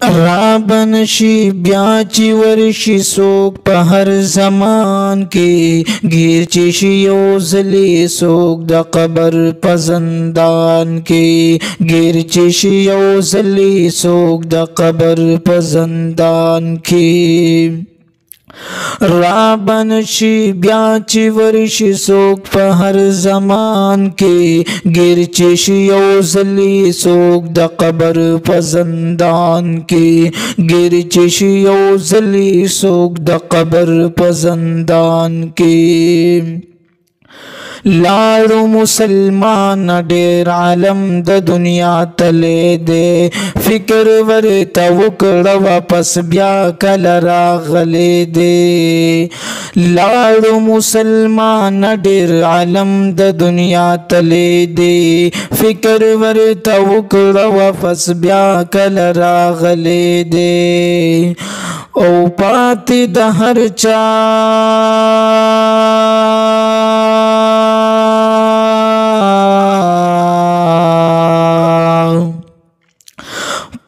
رابن شي بیا چې ورشي څوک په هر زمان کې گیر چې شي یو ځلې څوک د قبر په زندان کې گیر چې شي یو ځلې څوک د قبر په زندان کې رابن شي بیا چې ورشي څوک په هر زمان کې گیر چې شي یو ځلې څوک د قبر په زندان کې گیر چې شي یو ځلې څوک د قبر په زندان کې لاړو مسلمان ډېر عالم د دنیا تلې دې فکر ورته وکړه واپس بیا کله راغلې دې لاړو مسلمان ډېر عالم د دنیا تلې دې فکر ورته وکړه واپس بیا کله راغلې دې او پاتې د هر چا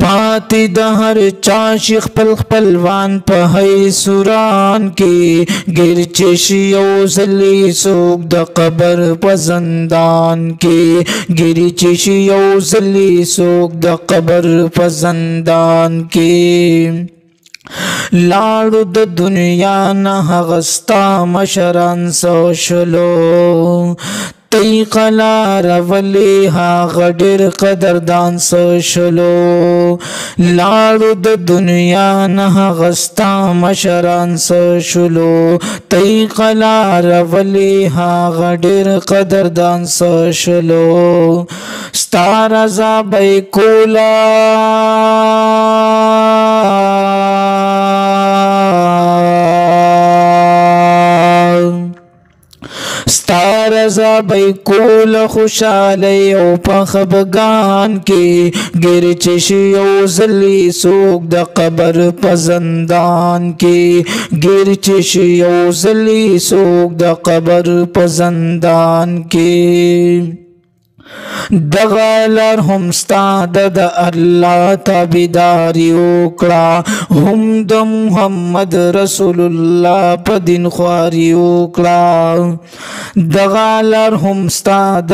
پاتې د هر چا شي خپل خپلوان په هی سوران کې ګیر چې شي یو ځلې څوک د قبر په زندان کې ګیر چې شي یو ځلې څوک د قبر په زندان کې لاړو د دنیا نه هغه ستا مشران څو شلو تی قلار ولی هاغ ډیر قدردان څه شلو لاړو د دنیا نه هغه ستا مشران څه شلو تی قلار ولی هاغ ډیر قدردان څه شلو ستا رضا به کولا ستا رضا بی کول خوشالی او پا خبگان کی گیر چشی او ځلې څوک د قبر په زندان کی گیر چشی او ځلې څوک د قبر په زندان کی دغه لار هم ستا د الله تابعداري وکړه هم د محمد رسول الله په دین خواري وکړه دغه لار هم ستا د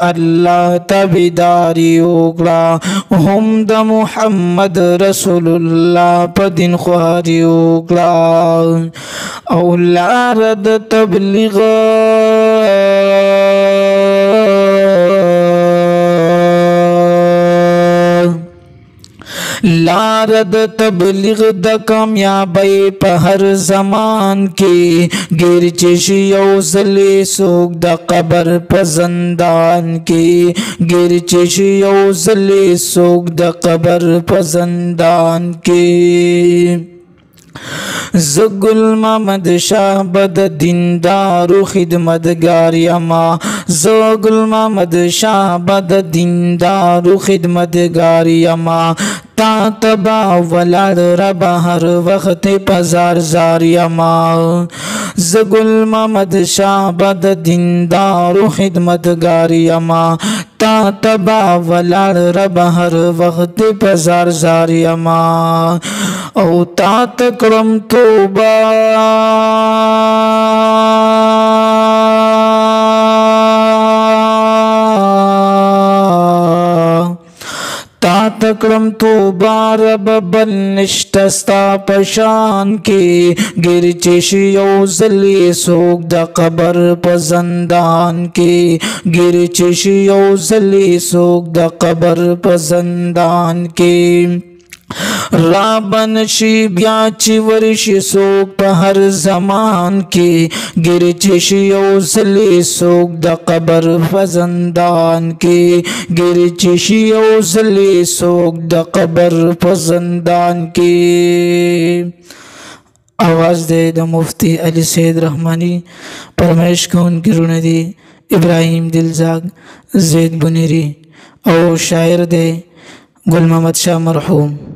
الله تابعداري وکړه هم د محمد رسول الله په دین خواري وکړه او لار د تبلیغ لار د تبلیغ د کامیابی په هر زمان کې ګیر چې شي یو ځلې څوک د قبر په زندان کې ګیر چې شي یو ځلې څوک د قبر په زندان کې زګل محمد شاه بد دیندارو خدمتگار یما زګل محمد شاه بد دیندارو خدمتگار یما تا تبا ولاد رب هر وخت پزار زار یما زګل محمد شاه بد دیندارو خدمتگار یما تا تبا ولاد رب هر وخت پزار زار یما او تا تکرم توبه تا تکرم توبه رب بل نشته ستا په شان کې ګیر چې شي یو ځلې څوک د قبر په زندان کې ګیر چې شي یو ځلې څوک د قبر په زندان کې رابن شي بیا چې ورشي څوک په هر زمان کې ګیر چې شي یو ځلې څوک د قبر په زندان کې ګیر چې شي یو ځلې څوک د قبر په زندان کې आवाज दे द मुफ्ती अली सैद रहमानी परमेश कौन की रुनदी इब्राहिम दिलजाग जैद बुनेरी और शायर दे गुल मोहम्मद शाह मरहूम।